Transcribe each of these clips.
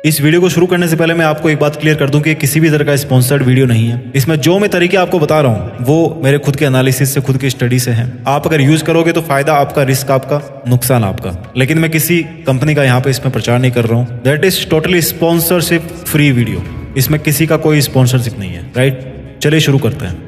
इस वीडियो को शुरू करने से पहले मैं आपको एक बात क्लियर कर दूं कि किसी भी तरह का स्पॉन्सर्ड वीडियो नहीं है। इसमें जो मैं तरीके आपको बता रहा हूं वो मेरे खुद के एनालिसिस से, खुद की स्टडी से हैं। आप अगर यूज करोगे तो फायदा आपका, रिस्क आपका, नुकसान आपका। लेकिन मैं किसी कंपनी का यहाँ पे इसमें प्रचार नहीं कर रहा हूँ। That is totally sponsorship free video. इसमें किसी का कोई स्पॉन्सरशिप नहीं है। राइट, चलिए शुरू करते हैं।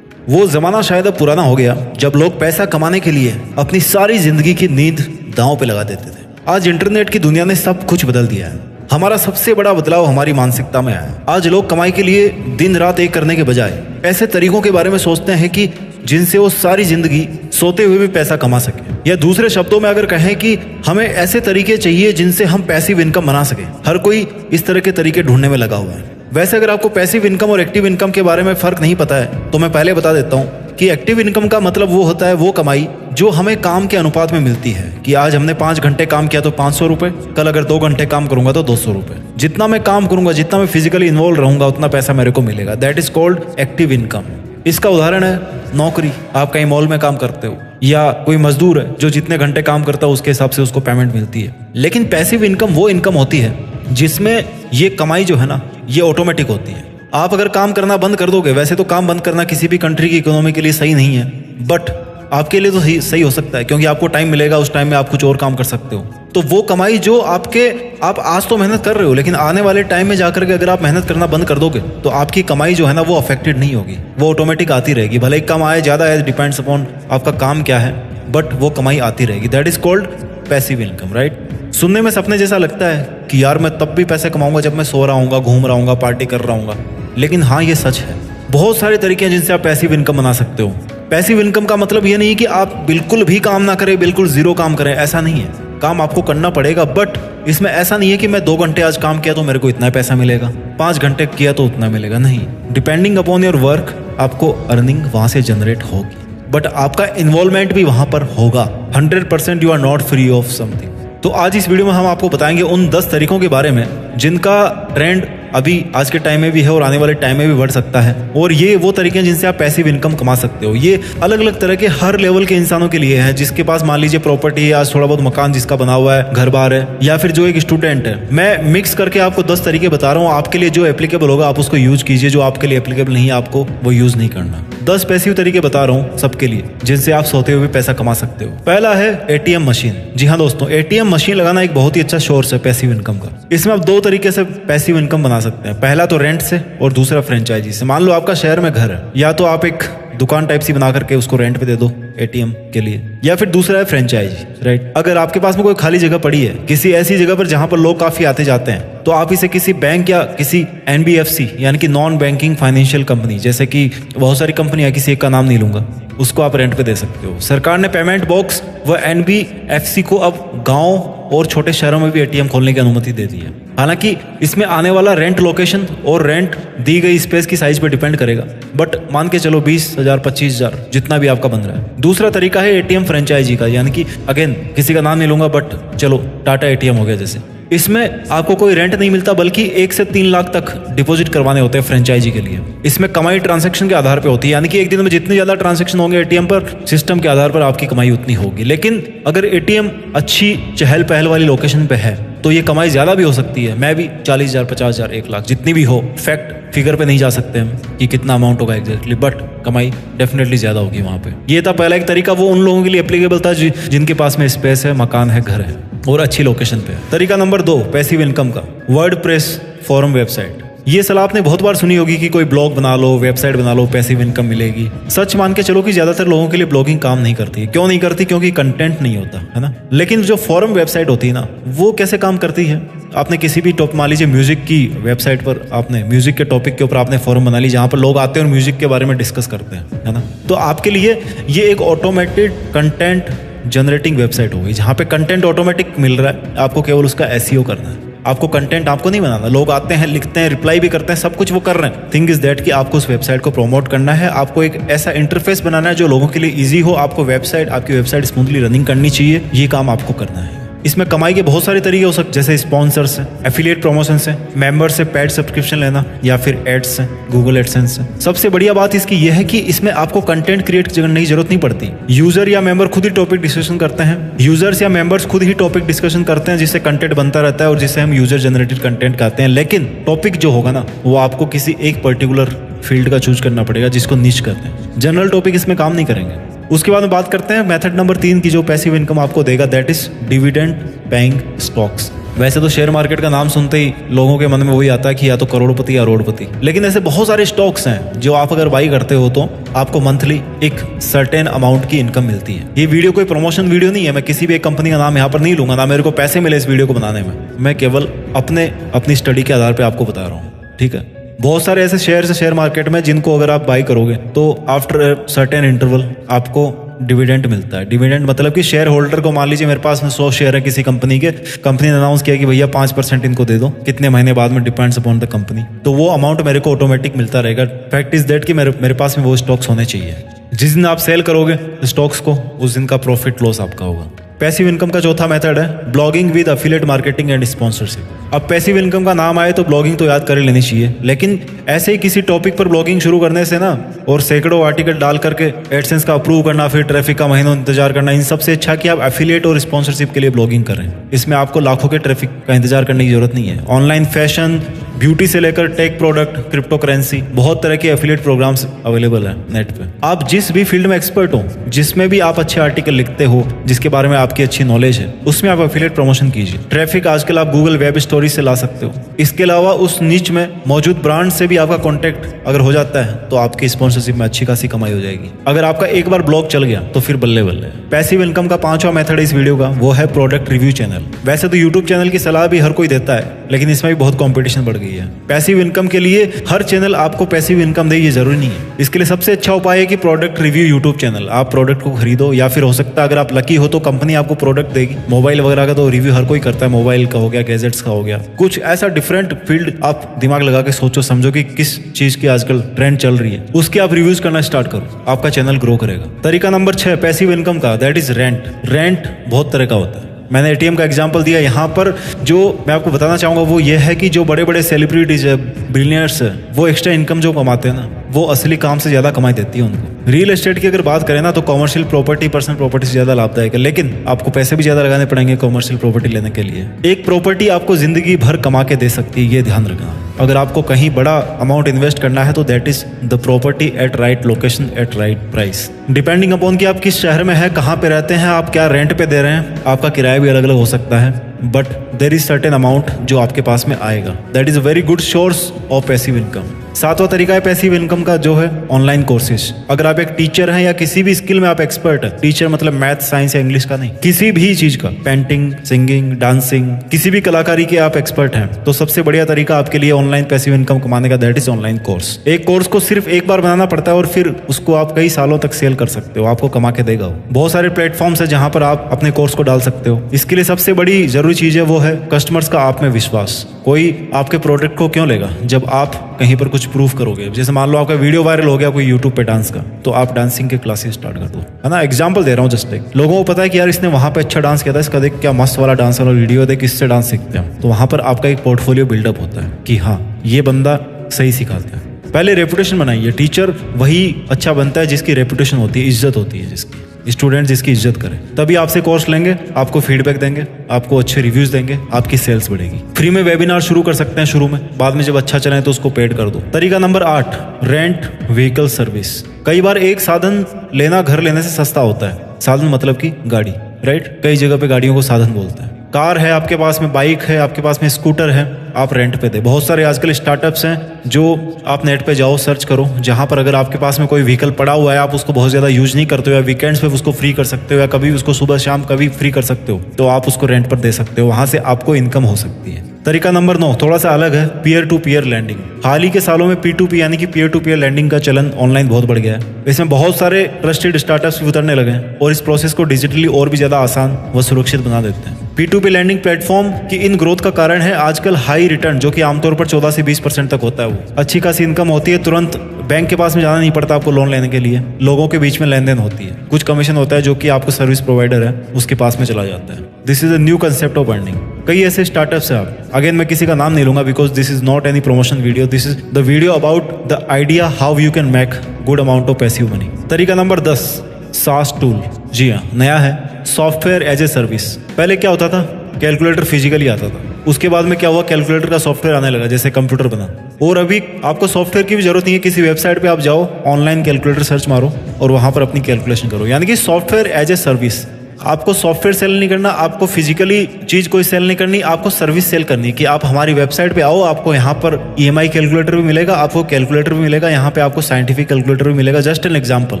वो जमाना शायद अब पुराना हो गया जब लोग पैसा कमाने के लिए अपनी सारी जिंदगी की नींद दांव पे लगा देते थे। आज इंटरनेट की दुनिया ने सब कुछ बदल दिया है। हमारा सबसे बड़ा बदलाव हमारी मानसिकता में आया है। आज लोग कमाई के लिए दिन रात एक करने के बजाय ऐसे तरीकों के बारे में सोचते हैं कि जिनसे वो सारी जिंदगी सोते हुए भी पैसा कमा सके। या दूसरे शब्दों में अगर कहें कि हमें ऐसे तरीके चाहिए जिनसे हम पैसिव इनकम बना सके। हर कोई इस तरह के तरीके ढूंढने में लगा हुआ है। वैसे अगर आपको पैसिव इनकम और एक्टिव इनकम के बारे में फर्क नहीं पता है तो मैं पहले बता देता हूँ कि एक्टिव इनकम का मतलब वो होता है वो कमाई जो हमें काम के अनुपात में मिलती है। कि आज हमने 5 घंटे काम किया तो 500 रुपए, कल अगर 2 घंटे काम करूंगा तो 200 रुपए। जितना मैं काम करूंगा, जितना मैं फिजिकली इन्वॉल्व रहूंगा, उतना पैसा मेरे को मिलेगा। That is called active income. इसका उदाहरण है नौकरी। आप कहीं मॉल में काम करते हो या कोई मजदूर है जो जितने घंटे काम करता है उसके हिसाब से उसको पेमेंट मिलती है। लेकिन पैसिव इनकम वो इनकम होती है जिसमें ये कमाई जो है ना, ये ऑटोमेटिक होती है। आप अगर काम करना बंद कर दोगे, वैसे तो काम बंद करना किसी भी कंट्री की इकोनॉमी के लिए सही नहीं है, बट आपके लिए तो सही हो सकता है क्योंकि आपको टाइम मिलेगा, उस टाइम में आप कुछ और काम कर सकते हो। तो वो कमाई जो आप आज तो मेहनत कर रहे हो, लेकिन आने वाले टाइम में जाकर के अगर आप मेहनत करना बंद कर दोगे तो आपकी कमाई जो है ना वो अफेक्टेड नहीं होगी, वो ऑटोमेटिक आती रहेगी। भले ही कम आए ज़्यादा आए, डिपेंड्स अपॉन आपका काम क्या है, बट वो कमाई आती रहेगी। That is called passive income. Right, सुनने में सपने जैसा लगता है कि यार मैं तब भी पैसे कमाऊंगा जब मैं सो रहा हूँगा, घूम रहा हूँगा, पार्टी कर रहा हूँगा। लेकिन हाँ, ये सच है। बहुत सारे तरीके हैं जिनसे आप पैसिव इनकम बना सकते हो। पैसिव इनकम का मतलब ये नहीं कि आप बिल्कुल भी काम ना करें, बिल्कुल जीरो काम करें, ऐसा नहीं है। काम आपको करना पड़ेगा, बट इसमें ऐसा नहीं है कि मैं 2 घंटे आज काम किया तो मेरे को इतना पैसा मिलेगा, 5 घंटे किया तो उतना मिलेगा। नहीं, डिपेंडिंग अपॉन योर वर्क आपको अर्निंग वहां से जनरेट होगी, बट आपका इन्वॉल्वमेंट भी वहां पर होगा। 100% you are not free of something. तो आज इस वीडियो में हम आपको बताएंगे उन 10 तरीकों के बारे में जिनका ट्रेंड अभी आज के टाइम में भी है और आने वाले टाइम में भी बढ़ सकता है। और ये वो तरीके हैं जिनसे आप पैसिव इनकम कमा सकते हो। ये अलग अलग तरह के हर लेवल के इंसानों के लिए है। जिसके पास मान लीजिए प्रॉपर्टी है, आज थोड़ा बहुत मकान जिसका बना हुआ है, घर बार है, या फिर जो एक स्टूडेंट है। मैं मिक्स करके आपको 10 तरीके बता रहा हूँ। आपके लिए जो एप्लीकेबल होगा आप उसको यूज कीजिए, जो आपके लिए एप्लीकेबल नहीं है आपको वो यूज नहीं करना। 10 पैसिव तरीके बता रहा हूँ सबके लिए जिनसे आप सोते हुए पैसा कमा सकते हो। पहला है एटीएम मशीन। जी हाँ दोस्तों, एटीएम मशीन लगाना एक बहुत ही अच्छा सोर्स है पैसिव इनकम का। इसमें आप 2 तरीके से पैसिव इनकम बना सकते हैं। पहला तो रेंट से और दूसरा फ्रेंचाइजी से। मान लो आपका शहर में घर है, या तो आप एक दुकान टाइप सी बना करके उसको रेंट पे दे दो एटीएम के लिए, या फिर दूसरा है फ्रेंचाइजी। राइट, अगर आपके पास में कोई खाली जगह पड़ी है किसी ऐसी जगह पर जहां पर लोग काफी आते जाते हैं, तो आप इसे किसी बैंक या किसी एनबीएफसी यानी कि नॉन बैंकिंग फाइनेंशियल कंपनी, जैसे कि बहुत सारी कंपनियां, किसी एक का नाम नहीं लूंगा, उसको आप रेंट पे दे सकते हो। सरकार ने पेमेंट बॉक्स व एनबीएफसी को अब गांव और छोटे शहरों में भी एटीएम खोलने की अनुमति दे दी है। हालांकि इसमें आने वाला रेंट लोकेशन और रेंट दी गई स्पेस की साइज पे डिपेंड करेगा, बट मान के चलो 20,000 25,000 जितना भी आपका बन रहा है। दूसरा तरीका है एटीएम फ्रेंचाइजी का, यानी कि अगेन किसी का नाम नहीं लूंगा, बट चलो टाटा एटीएम हो गया जैसे। इसमें आपको कोई रेंट नहीं मिलता, बल्कि 1 से 3 लाख तक डिपॉजिट करवाने होते हैं फ्रेंचाइजी के लिए। इसमें कमाई ट्रांजैक्शन के आधार पे होती है, यानी कि एक दिन में जितने ज्यादा ट्रांजैक्शन होंगे एटीएम पर, सिस्टम के आधार पर आपकी कमाई उतनी होगी। लेकिन अगर एटीएम अच्छी चहल पहल वाली लोकेशन पे है तो ये कमाई ज्यादा भी हो सकती है। मैं भी 40,000 50,000 1 लाख जितनी भी हो, फैक्ट फिगर पे नहीं जा सकते हम कि कितना अमाउंट होगा एग्जैक्टली, बट कमाई डेफिनेटली ज्यादा होगी वहां पे। ये था पहला एक तरीका, वो उन लोगों के लिए एप्लीकेबल था जिनके पास में स्पेस है, मकान है, घर है और अच्छी लोकेशन पे है। तरीका नंबर 2 पैसिव इनकम का, वर्डप्रेस फोरम वेबसाइट। ये सलाह आपने बहुत बार सुनी होगी कि कोई ब्लॉग बना लो, वेबसाइट बना लो, पैसिव इनकम मिलेगी। सच मान के चलो कि ज्यादातर लोगों के लिए ब्लॉगिंग काम नहीं करती है। क्यों नहीं करती? क्योंकि कंटेंट नहीं होता है ना। लेकिन जो फोरम वेबसाइट होती है ना, वो कैसे काम करती है? आपने किसी भी टॉप, मान लीजिए म्यूजिक की वेबसाइट पर, आपने म्यूजिक के टॉपिक के ऊपर आपने फोरम बना ली जहां पर लोग आते हैं और म्यूजिक के बारे में डिस्कस करते हैं, है ना। तो आपके लिए ये एक ऑटोमेटेड कंटेंट जनरेटिंग वेबसाइट होगी जहां पे कंटेंट ऑटोमेटिक मिल रहा है, आपको केवल उसका एसईओ करना है। आपको कंटेंट आपको नहीं बनाना। लोग आते हैं, लिखते हैं, रिप्लाई भी करते हैं, सब कुछ वो कर रहे हैं। थिंग इज दैट कि आपको उस वेबसाइट को प्रमोट करना है, आपको एक ऐसा इंटरफेस बनाना है जो लोगों के लिए ईजी हो। आपको आपकी वेबसाइट स्मूथली रनिंग करनी चाहिए, ये काम आपको करना है। इसमें कमाई के बहुत सारे तरीके हो सकते, जैसे स्पॉन्सर्स है, एफिलिएट प्रमोशन है, मेंबर से पेड सब्सक्रिप्शन लेना, या फिर एड्स है, गूगल एडसेंस है। सबसे बढ़िया बात इसकी यह है कि इसमें आपको कंटेंट क्रिएट करने की जरूरत नहीं पड़ती। यूजर या मेंबर खुद ही टॉपिक डिस्कशन करते हैं, यूजर्स या मेंबर्स खुद ही टॉपिक डिस्कशन करते हैं, जिससे कंटेंट बनता रहता है और जिसे हम यूजर जनरेटेड कंटेंट कहते हैं। लेकिन टॉपिक जो होगा ना, वो आपको किसी एक पर्टिकुलर फील्ड का चूज करना पड़ेगा, जिसको निश कहते हैं। जनरल टॉपिक इसमें काम नहीं करेंगे। उसके बाद में बात करते हैं मेथड नंबर 3 की, जो पैसिव इनकम आपको देगा, that is dividend paying stocks. वैसे तो शेयर मार्केट का नाम सुनते ही लोगों के मन में वही आता है कि या तो करोड़पति या रोडपति, लेकिन ऐसे बहुत सारे स्टॉक्स हैं जो आप अगर बाई करते हो तो आपको मंथली एक सर्टेन अमाउंट की इनकम मिलती है। ये वीडियो कोई प्रमोशन वीडियो नहीं है, मैं किसी भी एक कंपनी का नाम यहाँ पर नहीं लूंगा, ना मेरे को पैसे मिले इस वीडियो को बनाने में, मैं केवल अपनी स्टडी के आधार पर आपको बता रहा हूँ, ठीक है। बहुत सारे ऐसे शेयर है शेयर मार्केट में जिनको अगर आप बाई करोगे तो आफ्टर सर्टेन इंटरवल आपको डिविडेंड मिलता है। डिविडेंड मतलब कि शेयर होल्डर को, मान लीजिए मेरे पास में 100 शेयर है किसी कंपनी के, कंपनी ने अनाउंस किया कि भैया 5% इनको दे दो, कितने महीने बाद में डिपेंड्स अपॉन द कंपनी, तो वो अमाउंट मेरे को ऑटोमेटिक मिलता रहेगा। फैक्ट इज दैट कि मेरे पास में वो स्टॉक्स होने चाहिए। जिस दिन आप सेल करोगे स्टॉक्स को, उस दिन का प्रॉफिट लॉस आपका होगा। पैसिव इनकम का चौथा मेथड है blogging with affiliate marketing and sponsorship. अब पैसिव इनकम का नाम आए तो ब्लॉगिंग तो याद कर लेनी चाहिए, लेकिन ऐसे ही किसी टॉपिक पर ब्लॉगिंग शुरू करने से ना, और सैकड़ों आर्टिकल डाल करके एडसेंस का अप्रूव करना, फिर ट्रैफिक का महीनों इंतजार करना, इन सबसे अच्छा कि आप एफिलिएट और स्पॉन्सरशिप के लिए ब्लॉगिंग करें। इसमें आपको लाखों के ट्रैफिक का इंतजार करने की जरूरत नहीं है। ऑनलाइन फैशन, ब्यूटी से लेकर टेक प्रोडक्ट, क्रिप्टो करेंसी, बहुत तरह के एफिलिएट प्रोग्राम्स अवेलेबल है नेट पे। आप जिस भी फील्ड में एक्सपर्ट हो, जिसमें भी आप अच्छे आर्टिकल लिखते हो, जिसके बारे में आपकी अच्छी नॉलेज है, उसमें आप एफिलिएट प्रमोशन कीजिए। ट्रैफिक आजकल आप गूगल वेब स्टोरी से ला सकते हो। इसके अलावा उस नीच में मौजूद ब्रांड से भी आपका कॉन्टेक्ट अगर हो जाता है तो आपकी स्पॉन्सरशिप में अच्छी खासी कमाई हो जाएगी। अगर आपका एक बार ब्लॉग चल गया तो फिर बल्ले बल्ले। पैसिव इनकम का 5वां मेथड इस वीडियो का, वो है प्रोडक्ट रिव्यू चैनल। वैसे तो यूट्यूब चैनल की सलाह भी हर कोई देता है, लेकिन इसमें भी बहुत कॉम्पिटिशन बढ़ गई है। पैसिव इनकम के लिए हर चैनल आपको पैसिव इनकम दे, ये जरूरी नहीं है। इसके लिए सबसे अच्छा उपाय है कि प्रोडक्ट रिव्यू यूट्यूब चैनल। आप प्रोडक्ट को खरीदो, या फिर हो सकता है अगर आप लकी हो तो कंपनी आपको प्रोडक्ट देगी। मोबाइल वगैरह का तो रिव्यू हर कोई करता है, मोबाइल का हो गया, गैजेट्स का हो गया, कुछ ऐसा डिफरेंट फील्ड आप दिमाग लगा के सोचो समझो कि किस चीज की आजकल ट्रेंड चल रही है, उसके आप रिव्यूज करना स्टार्ट करो, आपका चैनल ग्रो करेगा। तरीका नंबर 6 पैसिव इनकम का, दैट इज रेंट। रेंट बहुत तरह का होता है। मैंने एटीएम का एग्जांपल दिया यहाँ पर। जो मैं आपको बताना चाहूंगा वो ये है कि जो बड़े बड़े सेलिब्रिटीज है, बिलियनर्स है, वो एक्स्ट्रा इनकम जो कमाते हैं ना, वो असली काम से ज्यादा कमाई देती है उनको। रियल एस्टेट की अगर बात करें ना तो कॉमर्शियल प्रॉपर्टी पर्सनल प्रॉपर्टी से ज्यादा लाभदायक है, लेकिन आपको पैसे भी ज्यादा लगाने पड़ेंगे कॉमर्शियल प्रॉपर्टी लेने के लिए। एक प्रॉपर्टी आपको जिंदगी भर कमा के दे सकती है, ये ध्यान रखना। अगर आपको कहीं बड़ा अमाउंट इन्वेस्ट करना है तो that is the property eight right location eight right price. Depending upon कि आप किस शहर में है, कहाँ पे रहते हैं, आप क्या रेंट पे दे रहे हैं, आपका किराया भी अलग अलग हो सकता है, but there is certain amount जो आपके पास में आएगा। That is a very good source of passive income. 7वां तरीका है पैसिव इनकम का, जो है ऑनलाइन कोर्सेज। अगर आप एक टीचर हैं या किसी भी स्किल में आप एक्सपर्ट हैं, टीचर मतलब मैथ, साइंस या इंग्लिश का नहीं, किसी भी चीज का, पेंटिंग, सिंगिंग, डांसिंग, किसी भी कलाकारी के आप एक्सपर्ट हैं, तो सबसे बढ़िया तरीका आपके लिए ऑनलाइन पैसिव इनकम कमाने का, दैट इज ऑनलाइन कोर्स। एक कोर्स को सिर्फ एक बार बनाना पड़ता है और फिर उसको आप कई सालों तक सेल कर सकते हो, आपको कमा के देगा वो। बहुत सारे प्लेटफॉर्म्स है जहां पर आप अपने कोर्स को डाल सकते हो। इसके लिए सबसे बड़ी जरूरी चीज है वो है कस्टमर्स का आप में विश्वास। कोई आपके प्रोडक्ट को क्यों लेगा जब आप कहीं पर कुछ प्रूफ करोगे। जैसे मान लो आपका वीडियो वायरल हो गया कोई यूट्यूब पे डांस का, तो आप डांसिंग के क्लासेस स्टार्ट कर दो, है ना। एग्जांपल दे रहा हूँ जस्ट एक। लोगों को पता है कि यार इसने वहां पे अच्छा डांस किया था, इसका देख क्या मस्त वाला डांस वाला वीडियो, देख इससे डांस सीखते हैं, तो वहां पर आपका एक पोर्टफोलियो बिल्डअप होता है कि हाँ ये बंदा सही सिखाता है। पहले रेपुटेशन बनाइए। टीचर वही अच्छा बनता है जिसकी रेपुटेशन होती है, इज्जत होती है, जिसकी स्टूडेंट जिसकी इज्जत करे, तभी आपसे कोर्स लेंगे, आपको फीडबैक देंगे, आपको अच्छे रिव्यूज देंगे, आपकी सेल्स बढ़ेगी। फ्री में वेबिनार शुरू कर सकते हैं शुरू में, बाद में जब अच्छा चले तो उसको पेड कर दो। तरीका नंबर 8 रेंट व्हीकल सर्विस। कई बार एक साधन लेना घर लेने से सस्ता होता है। साधन मतलब कि गाड़ी, राइट। कई जगह पे गाड़ियों को साधन बोलते हैं। कार है आपके पास में, बाइक है आपके पास में, स्कूटर है, आप रेंट पे दे। बहुत सारे आजकल स्टार्टअप्स हैं जो आप नेट पे जाओ, सर्च करो, जहां पर अगर आपके पास में कोई व्हीकल पड़ा हुआ है, आप उसको बहुत ज्यादा यूज नहीं करते हो, या वीकेंड्स पे उसको फ्री कर सकते हो, या कभी उसको सुबह शाम कभी फ्री कर सकते हो, तो आप उसको रेंट पर दे सकते हो, वहां से आपको इनकम हो सकती है। तरीका नंबर 9 थोड़ा सा अलग है, पीयर टू पीयर लैंडिंग। हाल ही के सालों में P2P यानी कि पीयर टू पीयर लैंडिंग का चलन ऑनलाइन बहुत बढ़ गया है। इसमें बहुत सारे ट्रस्टेड स्टार्टअप्स भी उतरने लगे हैं और इस प्रोसेस को डिजिटली और भी ज्यादा आसान व सुरक्षित बना देते हैं। P2P लैंडिंग प्लेटफॉर्म की इन ग्रोथ का कारण है आजकल हाई रिटर्न, जो कि आमतौर पर 14 से 20% तक होता है। वो अच्छी खासी इनकम होती है, तुरंत बैंक के पास में जाना नहीं पड़ता आपको लोन लेने के लिए, लोगों के बीच में लेन देन होती है, कुछ कमीशन होता है जो कि आपको सर्विस प्रोवाइडर है उसके पास में चला जाता है। This is a new concept of earning. कई ऐसे स्टार्टअप्स है। आप अगेन मैं किसी का नाम नहीं लूंगा because this is not any promotion video, this is the video about the idea how you can make good amount of passive money. तरीका नंबर 10, सास टूल। जी हाँ, नया है, सॉफ्टवेयर एज ए सर्विस। पहले क्या होता था, कैलकुलेटर फिजिकली आता था, उसके बाद में क्या हुआ, कैलकुलेटर का सॉफ्टवेयर आने लगा, जैसे कंप्यूटर बना। और अभी आपको सॉफ्टवेयर की भी जरूरत नहीं है, किसी वेबसाइट पे आप जाओ, ऑनलाइन कैलकुलेटर सर्च मारो और वहां पर अपनी कैलकुलेशन करो। यानी कि सॉफ्टवेयर एज ए सर्विस। आपको सॉफ्टवेयर सेल नहीं करना, आपको फिजिकली चीज कोई सेल नहीं करनी, आपको सर्विस सेल करनी कि आप हमारी वेबसाइट पे आओ, आपको यहाँ पर EMI कैलकुलेटर भी मिलेगा, आपको कैलकुलेटर भी मिलेगा, यहाँ पे आपको साइंटिफिक कैलकुलेटर भी मिलेगा। जस्ट एन एग्जाम्पल,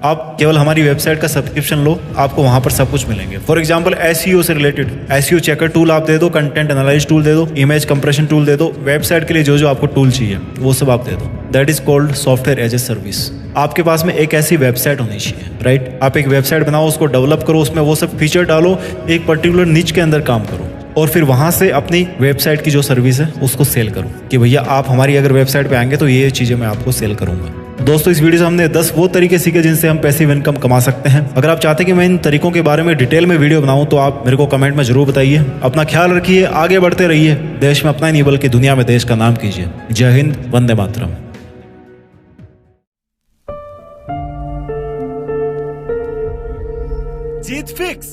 आप केवल हमारी वेबसाइट का सब्सक्रिप्शन लो, आपको वहां पर सब कुछ मिलेंगे। फॉर एग्जांपल SEO से रिलेटेड SEO चेकर टूल आप दे दो, कंटेंट एनालाइज टूल दे दो, इमेज कंप्रेशन टूल दे दो, वेबसाइट के लिए जो जो आपको टूल चाहिए वो सब आप दे दो। That is called software as a service. आपके पास में एक ऐसी वेबसाइट होनी चाहिए, राइट? आप एक वेबसाइट बनाओ, उसको डेवलप करो, उसमें वो सब फीचर डालो, एक पर्टिकुलर निच के अंदर काम करो और फिर वहां से अपनी वेबसाइट की जो सर्विस है उसको सेल करो कि भैया आप हमारी अगर वेबसाइट पे आएंगे तो ये चीजें मैं आपको सेल करूंगा। दोस्तों, इस वीडियो से हमने 10 वो तरीके सीखे जिनसे हम पैसिव इनकम कमा सकते हैं। अगर आप चाहते हैं कि मैं इन तरीकों के बारे में डिटेल में वीडियो बनाऊं तो आप मेरे को कमेंट में जरूर बताइए। अपना ख्याल रखिए, आगे बढ़ते रहिए, देश में अपना ही नहीं बल्कि दुनिया में देश का नाम कीजिए। जय हिंद, वंदे मातरम। जीत फिक्स।